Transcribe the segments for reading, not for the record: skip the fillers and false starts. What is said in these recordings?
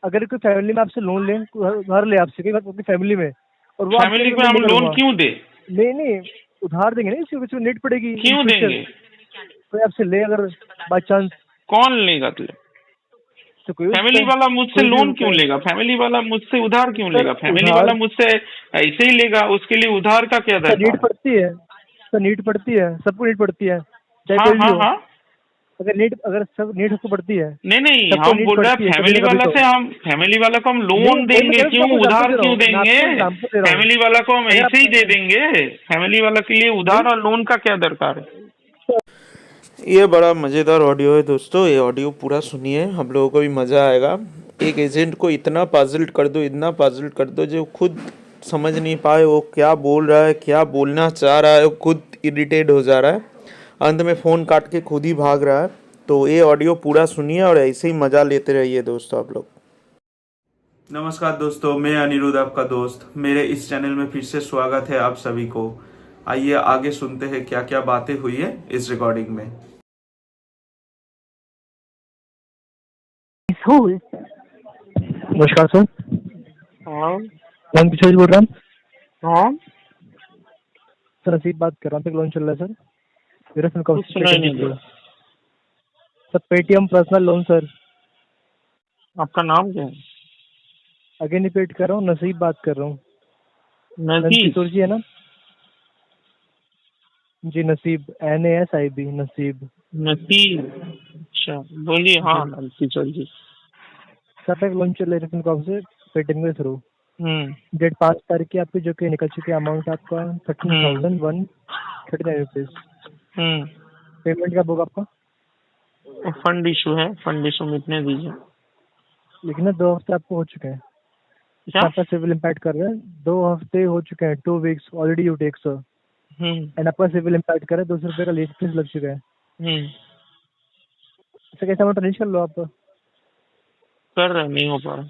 अगर कोई फैमिली में आपसे लोन ले, उधार ले आपसे कई बार अपनी फैमिली में, और वो फैमिली में हम लोन क्यों दे? नहीं उधार देंगे ना, इसमें नीड पड़ेगी। क्यों देंगे? कोई आपसे ले अगर बाई चांस, कौन लेगा? तो कोई फैमिली वाला मुझसे लोन क्यों लेगा? फैमिली वाला मुझसे उधार क्यों लेगा? फैमिली वाला मुझसे ऐसे ही लेगा, उसके लिए उधार का क्या दरकार? नीड पड़ती है सर, नीड पड़ती है, सबको नीड पड़ती है, चाहे हाँ कोई भी हाँ हो। हाँ, अगर सब नीड उसको पड़ती है। नहीं हम बोल रहे हैं फैमिली वाला से, हम फैमिली वाला को हम लोन देंगे क्यों, उधार क्यों देंगे? फैमिली वाला को हम ऐसे ही दे देंगे, फैमिली वाला के लिए उधार और लोन का क्या दरकार है? ये बड़ा मज़ेदार ऑडियो है दोस्तों, ये ऑडियो पूरा सुनिए, हम लोगों को भी मज़ा आएगा। एक एजेंट को इतना पाजल्ट कर दो, इतना पाजल्ट कर दो, जो खुद समझ नहीं पाए वो क्या बोल रहा है, क्या बोलना चाह रहा है, वो खुद इरिटेट हो जा रहा है, अंत में फ़ोन काट के खुद ही भाग रहा है। तो ये ऑडियो पूरा सुनिए और ऐसे ही मज़ा लेते रहिए दोस्तों आप लोग। नमस्कार दोस्तों, मैं अनिरुद्ध आपका दोस्त, मेरे इस चैनल में फिर से स्वागत है आप सभी को। आइए आगे सुनते हैं क्या क्या बातें हुई है इस रिकॉर्डिंग में। नमस्कार सर। हाँ लोन किशोर बोल रहा हूँ। हाँ सर नसीब बात कर रहा हूँ। लोन चल रहा है सर मेरा sir Paytm personal loan sir. आपका नाम क्या है? अगेन रिपीट कर रहा हूँ, नसीब बात कर रहा हूँ। नसीब किशोर जी है ना जी, नसीब NASIB नसीब। नसीब, अच्छा बोलिए। हाँ किशोर जी। सर एक लोन चल रहा है से पेटीएम के थ्रू। डेट 5 तारीख की आपकी जो कि निकल चुकी है, अमाउंट आपका 13,139 रुपीज। पेमेंट कब होगा आपका? फंड इशू है, फंड इशू मिटने दीजिए। लेकिन ना 2 हफ्ते आपको हो चुके हैं, आपका सिविल इम्पैक्ट कर रहा है। 2 हफ्ते हो चुके हैं, 2 weeks already you take sir. And आपका सिविल इम्पैक्ट कर रहा है, 200 रुपये का लेट फीस लग चुका है। सर कैसा अमाउंट अरेंज कर लो आप? कर रहे नहीं हो पा रहा।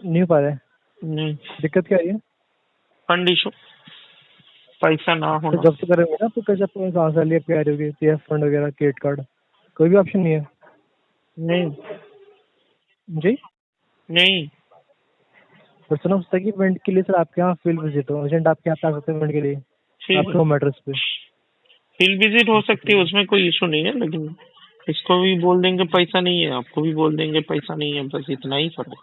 नहीं हो पा रहा है? नहीं। दिक्कत क्या है? फंड इशू, पैसा ना होना। जब से करेंगे ना तो कैसे आपको कहाँ से लिए पे आ रही होगी? PF फंड वगैरह, क्रेडिट कार्ड, कोई भी ऑप्शन नहीं है? नहीं जी नहीं। तो सुनो कि इवेंट के लिए सर आपके यहाँ फील्ड विजिट हो, एजेंट आपके यहाँ आ सकते हैं इवेंट के लिए आपके होम एड्रेस पे। फील्ड विजिट हो सकती है, उसमें कोई इशू नहीं है, लेकिन इसको भी बोल देंगे पैसा नहीं है, आपको भी बोल देंगे पैसा नहीं है, बस इतना ही फर्क।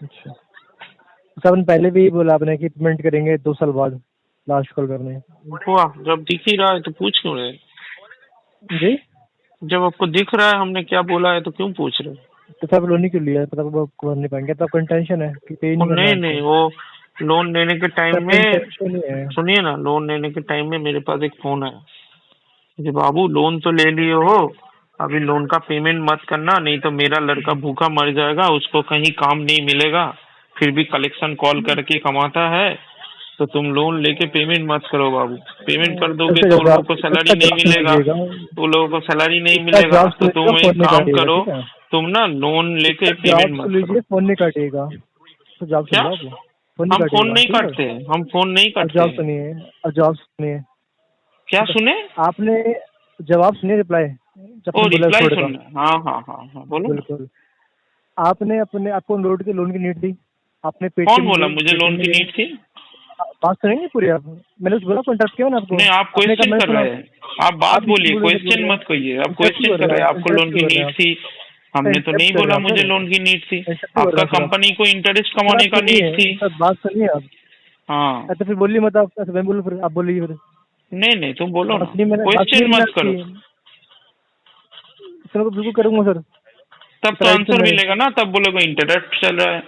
अच्छा सर, आपने पहले भी बोला आपने कि पेमेंट करेंगे 2 साल बाद, लास्ट कॉल करने। वाह, जब दिख ही रहा है तो पूछ क्यों रहे? जी जब आपको दिख रहा है हमने क्या बोला है तो क्यों पूछ रहे? तो सर लोन ही क्यों लिया है? पता वो भर नहीं पाएंगे तो आपको टेंशन है कि पे नहीं करना? नहीं, वो लोन लेने के टाइम में, सुनिए ना, लोन लेने के टाइम में मेरे पास एक फोन आया कि बाबू लोन तो ले लिए हो, अभी लोन का पेमेंट मत करना, नहीं तो मेरा लड़का भूखा मर जाएगा, उसको कहीं काम नहीं मिलेगा, फिर भी कलेक्शन कॉल करके कमाता है, तो तुम लोन लेके पेमेंट मत करो बाबू। पेमेंट कर दोगे तो लोगों को सैलरी नहीं मिलेगा, तो लोगों को सैलरी नहीं मिलेगा, तो तुम एक काम करो, तुम ना लोन लेके पेमेंट मत करो। फोन नहीं काटिएगा तो जॉब क्या? हम फोन नहीं काटते, हम फोन नहीं काटते। जॉब सुनिए, अब जॉब सुनिए। क्या सुने? आपने जवाब सुनिए, रिप्लाई। रिप्लाई सुनना। हाँ बोलो। बिल्कुल। आपने अपने आपको लोन की नीड थी, आपने कौन बोला मुझे लोन की नीड थी? बात सुनेंगे पूरी आप? मैंने बोला कॉन्ट्रैक्ट किया ना आपको। नहीं, आप क्वेश्चन कर रहे हैं, आप बात बोलिए, क्वेश्चन मत कहिए। आप क्वेश्चन कर रहे हैं, आपको लोन की नीड थी। हमने तो नहीं बोला मुझे लोन की नीड थी, आपका कंपनी को इंटरेस्ट कमाने का नीड थी। बात सुनिए आप। हाँ तो फिर बोलिए मत आप, मैं बोलूँ फिर आप बोलिए फिर। नहीं तुम बोलो ना, क्वेश्चन मत करो। सर बिल्कुल करूँगा सर, तब तो आंसर मिलेगा ना, तब बोलोगे इंटरप्ट चल रहा है।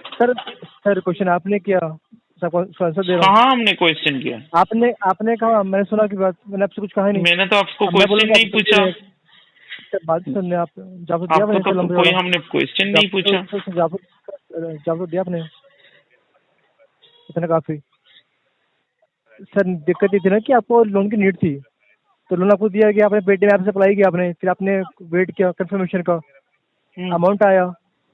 सर क्वेश्चन आपने किया, आंसर दे रहा हूँ। कहाँ हमने क्वेश्चन किया? आपने कहा, मैंने सुना की बात, मैंने आपसे कुछ कहा नहीं। मैंने तो आपको क्वेश्चन नहीं पूछा। बात सुनने आप जवाब दिया आपको तो कोई हमने क्वेश्चन नहीं पूछा। जवाब दिया आपने, इतना काफी। सर दिक्कत ये थी ना कि आपको लोन की नीड थी, तो लोन आपको दिया गया, आपने पेटीएम ऐप से अप्लाई किया आपने, फिर आपने वेट किया कंफर्मेशन का, अमाउंट आया,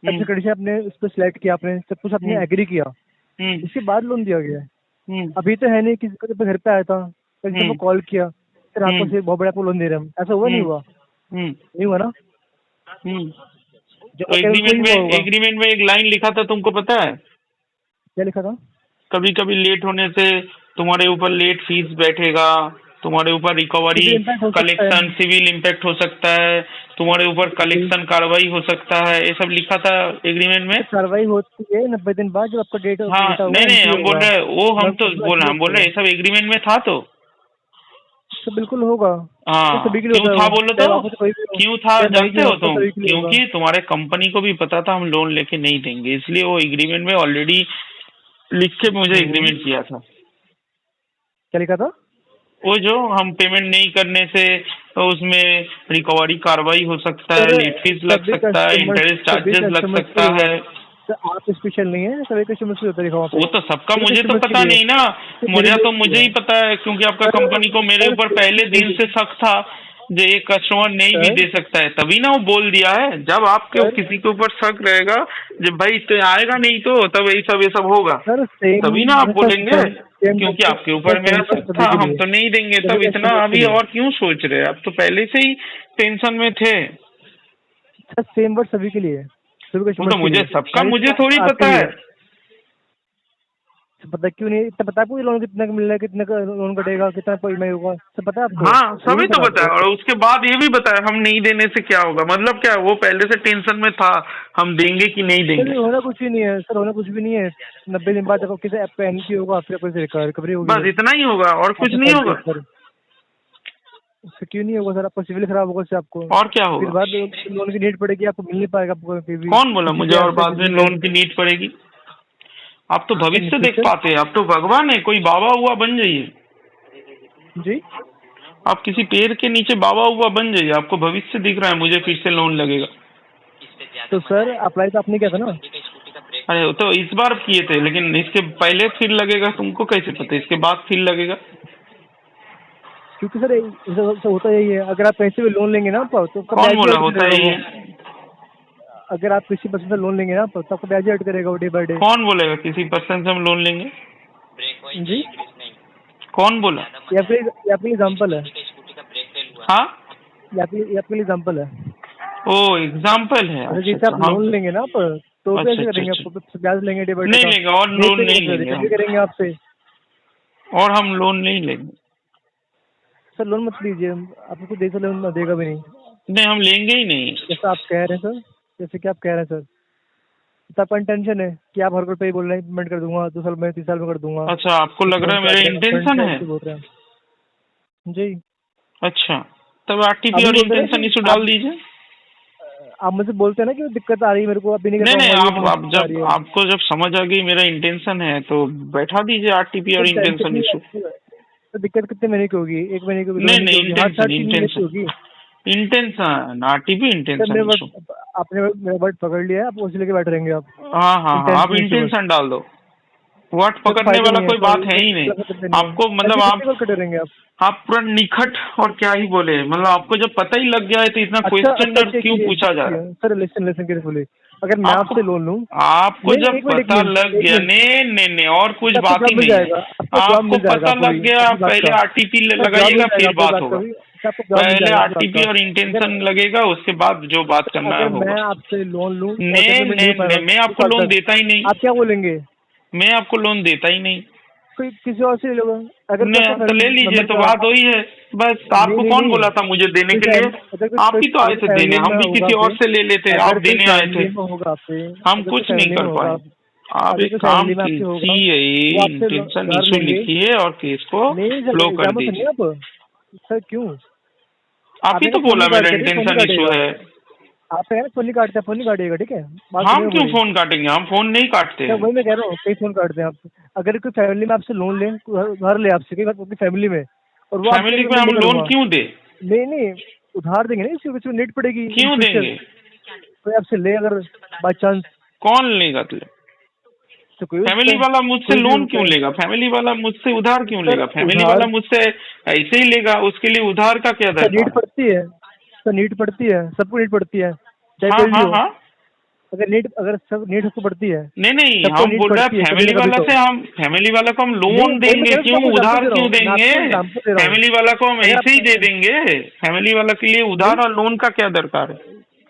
कंडीशन आपने उस पर सिलेक्ट किया, आपने सब कुछ आपने एग्री किया, इसके बाद लोन दिया गया। अभी तो है नहीं, किसी को घर पे आया था, किसी को कॉल किया, फिर आपको बहुत बड़ा आपको लोन दे रहे हैं, ऐसा हुआ नहीं हुआ? नहीं हुआ ना? तो एग्रीमेंट में एक लाइन लिखा था, तुमको पता है? क्या लिखा था? कभी कभी लेट होने से तुम्हारे ऊपर लेट फीस बैठेगा, तुम्हारे ऊपर रिकवरी, कलेक्शन, सिविल इम्पैक्ट हो सकता है, तुम्हारे ऊपर कलेक्शन कार्रवाई हो सकता है, ये सब लिखा था एग्रीमेंट में। कार्रवाई होती है 90 दिन बाद जब आपका डेट। हाँ नहीं हम बोल रहे वो हम बोल रहे ये सब एग्रीमेंट में था तो बिल्कुल होगा। हाँ तो क्यों था बोलो तो? क्यों था जानते हो तुम? क्योंकि तुम्हारे कंपनी को भी पता था हम लोन लेके नहीं देंगे, इसलिए वो एग्रीमेंट में ऑलरेडी लिख के मुझे एग्रीमेंट किया था। क्या लिखा था? वो जो हम पेमेंट नहीं करने से तो उसमें रिकवरी कार्रवाई हो सकता है, लेट फीस लग सकता है, इंटरेस्ट चार्जेस लग सकता है। आप स्पेशल नहीं है, सभी कस्टमर्स होता है। वो तो सबका मुझे तो पता नहीं ना, मुझे ही पता है क्योंकि आपका कंपनी को मेरे ऊपर पहले दिन से शक था जो एक कस्टमर नहीं भी दे सकता है, तभी ना वो बोल दिया है। जब आपके किसी के ऊपर शक रहेगा जब भाई तो आएगा नहीं तो तब ये सब होगा, तभी ना आप बोलेंगे क्योंकि आपके ऊपर मेरा शक था हम तो नहीं देंगे। तब इतना अभी और क्यों सोच रहे हैं? आप तो पहले से ही टेंशन में थे। सेम वर्ड सभी के लिए, वो तो मुझे सबका मुझे थोड़ी पता है। पता क्यों नहीं? इतना पता है आपको लोन कितना का मिल रहा है, कितना का लोन कटेगा, कितना ईएमआई होगा, सब पता है आपको? हाँ सभी तो पता है। और उसके बाद ये भी बताया हम नहीं देने से क्या होगा, मतलब क्या वो पहले से टेंशन में था हम देंगे कि नहीं देंगे। होना कुछ भी नहीं है सर, होना कुछ भी नहीं है। 90 दिन बाद किसी ऐप पे एनसी होगा, फिर रिकवरी होगी, बस इतना ही होगा और कुछ नहीं होगा। उससे क्यों नहीं होगा सर? आपका सिविल खराब होगा, उससे आपको और क्या होगा? फिर बाद लोन की नीड पड़ेगी, आपको मिल नहीं पाएगा। आपको कौन बोला मुझे और बाद में लोन की नीड पड़ेगी? आप तो भविष्य देख पाते हैं, आप तो भगवान है, कोई बाबा हुआ बन जाइए जी। आप किसी पेड़ के नीचे बाबा हुआ बन जाइए, आपको भविष्य दिख रहा है मुझे फिर से लोन लगेगा। तो सर अप्लाई तो आपने किया था ना? अरे तो इस बार किए थे, लेकिन इसके पहले फिर लगेगा, तुमको कैसे पता इसके बाद फिर लगेगा? क्योंकि सर होता यही है, अगर आप पैसे में लोन लेंगे ना तो कौन बोला होता है? अगर आप किसी पर्सन से लोन लेंगे ना तो आपको ब्याज ऐड करेगा वो डे बाय डे। कौन बोलेगा किसी पर्सन से हम लोन लेंगे? जी कौन बोला? ये आपके एग्जाम्पल है। हाँ ये आपके एग्जाम्पल है। ओ एग्जाम्पल है। अगर जैसे आप लोन लेंगे ना तो कैसे करेंगे? आपको ब्याज लेंगे डे बाय डे? नहीं लेंगे और लोन नहीं लेंगे करेंगे आपसे, और हम लोन नहीं लेंगे। सर लोन मत लीजिए, आपको देगा लोन देगा भी नहीं। हम लेंगे ही नहीं। जैसा आप कह रहे हैं सर, जैसे कि आप कह रहे हैं सर, तो आपका इंटेंशन है कि आप हर कोई पे बोल रहे हैं पेमेंट कर दूंगा 2 साल में 3 साल में कर दूंगा। अच्छा आपको लग रहा है मेरा इंटेंशन है? बोल रहे हैं जी। अच्छा तब आरटीपी और इंटेंशन इशू डाल दीजिए। आप मुझे बोलते हैं ना कि दिक्कत आ रही है मेरे को, अभी नहीं आप जब आपको जब समझ आ गई मेरा इंटेंशन है तो बैठा दीजिए आरटीपी और इंटेंशन इशू। तो दिक्कत कितने महीने की होगी? 1 महीने की? नहीं इंटेंशन आरटीपी इंटेंशन इशू। आपने मेरा वर्ड पकड़ लिया है, आप उसी लेके बैठ रहेंगे आप। हाँ आप इंटेंशन डाल दो, वर्ड पकड़ने वाला कोई बात है ही नहीं। आपको मतलब आप पूरा निखट और क्या ही बोले, मतलब आपको जब पता ही लग गया है तो इतना क्वेश्चन क्यों पूछा जा रहा है? सर लिसन केयरफुली, अगर मैं आपसे लोन लूं, आपको जब पता लग गया नहीं और कुछ बात ही नहीं है। आपको पता लग गया पहले आरटीपी लगाइएगा फिर बात होगा। पहले आरटीपी और इंटेंशन लगेगा, उसके बाद जो बात करना है होगा। मैं आपसे लोन लूं? नहीं मैं आपको लोन देता ही नहीं। आप क्या बोलेंगे? मैं आपको लोन देता ही नहीं। कोई किसी और से ले लो, अगर तो ले लीजिए, तो बात वही है बस। आपको कौन बोला था मुझे देने के लिए? आप ही तो आए थे देने, हम भी किसी और से ले लेते, आप देने आए थे। हम कुछ नहीं कर पाए। आप एक काम कीजिए, इंटेंशन इशू लिखिए और केस को फ्लो कर दीजिए। सर क्यों? आप ही तो बोला मेरा इंटेंशन इशू है। आप फोन नहीं काटते, फोन नहीं काटिएगा ठीक है? हम क्यों फोन काटेंगे? हम फोन नहीं काटते हैं। वही मैं कह रहा हूँ, कई फोन काटते हैं आप। अगर कोई फैमिली में आपसे लोन ले, उधार ले आपसे कई फैमिली में, और वो फैमिली में हम लोन क्यों दे? नहीं उधार देंगे ना, इसको नीड पड़ेगी। क्यों देंगे? कोई आपसे ले अगर बाई चांस, कौन लेगा? तो फैमिली वाला मुझसे लोन क्यों लेगा? फैमिली वाला मुझसे उधार क्यों लेगा? फैमिली वाला मुझसे ऐसे ही लेगा, उसके लिए उधार का क्या दरकार? नीड पड़ती है सर, नीड पड़ती है, सबको नीड पड़ती है। हाँ अगर सब नीड सबको पड़ती है। नहीं हम बोल रहे हैं फैमिली वाला से, हम फैमिली वाला को हम लोन देंगे क्यों? उधार क्यों देंगे? फैमिली वाला को हम ऐसे ही दे देंगे। फैमिली वाला के लिए उधार और लोन का क्या दरकार है?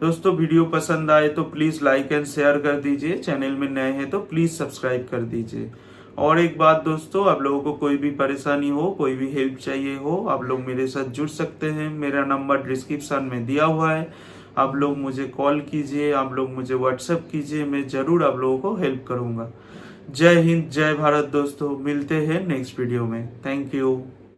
दोस्तों वीडियो पसंद आए तो प्लीज लाइक एंड शेयर कर दीजिए, चैनल में नए हैं तो प्लीज सब्सक्राइब कर दीजिए। और एक बात दोस्तों, आप लोगों को कोई भी परेशानी हो, कोई भी हेल्प चाहिए हो, आप लोग मेरे साथ जुड़ सकते हैं। मेरा नंबर डिस्क्रिप्शन में दिया हुआ है, आप लोग मुझे कॉल कीजिए, आप लोग मुझे व्हाट्सएप कीजिए, मैं ज़रूर आप लोगों को हेल्प करूँगा। जय हिंद, जय भारत दोस्तों, मिलते हैं नेक्स्ट वीडियो में। Thank you.